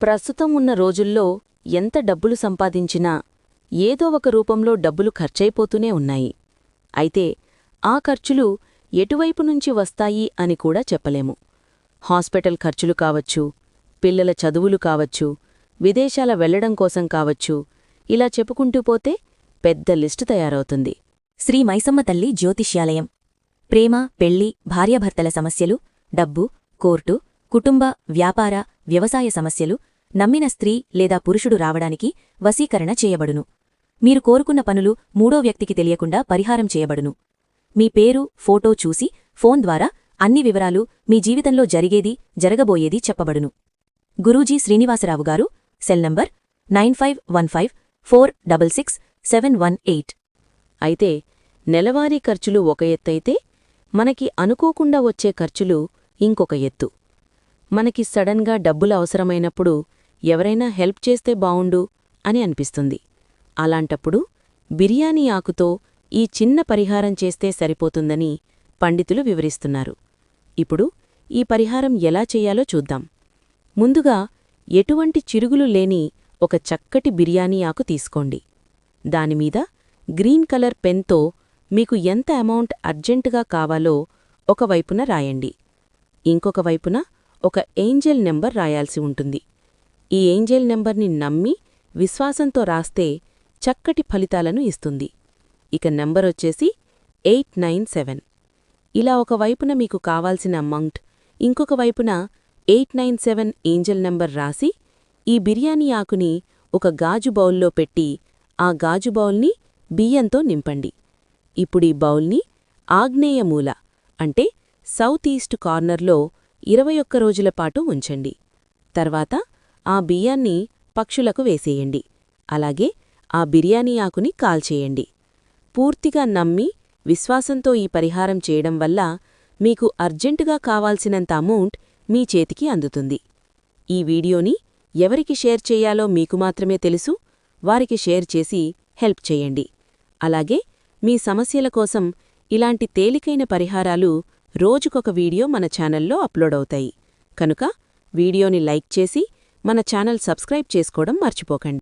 ప్రస్తుతం ఉన్న రోజుల్లో ఎంత డబ్బులు సంపాదించినా ఏదో ఒక రూపంలో డబ్బులు ఖర్చయిపోతూనే ఉన్నాయి. అయితే ఆ ఖర్చులు ఎటువైపు నుంచి వస్తాయి అని కూడా చెప్పలేము. హాస్పిటల్ ఖర్చులు కావచ్చు, పిల్లల చదువులు కావచ్చు, విదేశాల వెళ్లడం కోసం కావచ్చు, ఇలా చెప్పుకుంటూ పోతే పెద్ద లిస్టు తయారవుతుంది. శ్రీ మైసమ్మ తల్లి జ్యోతిష్యాలయం. ప్రేమ, పెళ్లి, భార్యాభర్తల సమస్యలు, డబ్బు, కోర్టు, కుటుంబ, వ్యాపార, వ్యవసాయ సమస్యలు, నమ్మిన స్త్రీ లేదా పురుషుడు రావడానికి వశీకరణ చేయబడును. మీరు కోరుకున్న పనులు మూడో వ్యక్తికి తెలియకుండా పరిహారం చేయబడును. మీ పేరు, ఫోటో చూసి ఫోన్ ద్వారా అన్ని వివరాలు, మీ జీవితంలో జరిగేది, జరగబోయేది చెప్పబడును. గురూజీ శ్రీనివాసరావు గారు. Cell number 9515466718. అయితే నెలవారీ ఖర్చులు ఒక ఎత్తైతే మనకి అనుకోకుండా వచ్చే ఖర్చులు ఇంకొక ఎత్తు. మనకి సడన్గా డబ్బులు అవసరమైనప్పుడు ఎవరైనా హెల్ప్ చేస్తే బావుండు అని అనిపిస్తుంది. అలాంటప్పుడు బిర్యానీ ఆకుతో ఈ చిన్న పరిహారం చేస్తే సరిపోతుందని పండితులు వివరిస్తున్నారు. ఇప్పుడు ఈ పరిహారం ఎలా చెయ్యాలో చూద్దాం. ముందుగా ఎటువంటి చిరుగులు లేని ఒక చక్కటి బిర్యానీ ఆకు తీసుకోండి. దానిమీద గ్రీన్ కలర్ పెన్తో మీకు ఎంత అమౌంట్ అర్జెంటుగా కావాలో ఒకవైపున రాయండి. ఇంకొక వైపున ఒక ఏంజెల్ నెంబర్ రాయాల్సి ఉంటుంది. ఈ ఏంజెల్ నెంబర్ని నమ్మి విశ్వాసంతో రాస్తే చక్కటి ఫలితాలను ఇస్తుంది. ఇక నెంబరొచ్చేసి 897. ఇలా ఒకవైపున మీకు కావాల్సిన అమౌంట్, ఇంకొక వైపున 897 ఏంజెల్ నెంబర్ రాసి ఈ బిర్యానీ ఆకుని ఒక గాజు బౌల్లో పెట్టి ఆ గాజు బౌల్ని బియ్యంతో నింపండి. ఇప్పుడీ బౌల్ని ఆగ్నేయ మూల అంటే సౌత్ ఈస్ట్ కార్నర్లో 21 రోజుల పాటు ఉంచండి. తర్వాత ఆ బియ్యాన్ని పక్షులకు వేసేయండి. అలాగే ఆ బిర్యానీ ఆకుని కాల్చేయండి. పూర్తిగా నమ్మి విశ్వాసంతో ఈ పరిహారం చేయడం వల్ల మీకు అర్జెంటుగా కావాల్సినంత అమౌంట్ మీ చేతికి అందుతుంది. ఈ వీడియోని ఎవరికి షేర్ చెయ్యాలో మీకు మాత్రమే తెలుసు. వారికి షేర్ చేసి హెల్ప్ చేయండి. అలాగే మీ సమస్యల కోసం ఇలాంటి తేలికైన పరిహారాలు రోజుకొక వీడియో మన ఛానల్లో అప్లోడ్ అవుతాయి. కనుక వీడియోని లైక్ చేసి మన ఛానల్ సబ్స్క్రైబ్ చేసుకోవడం మర్చిపోకండి.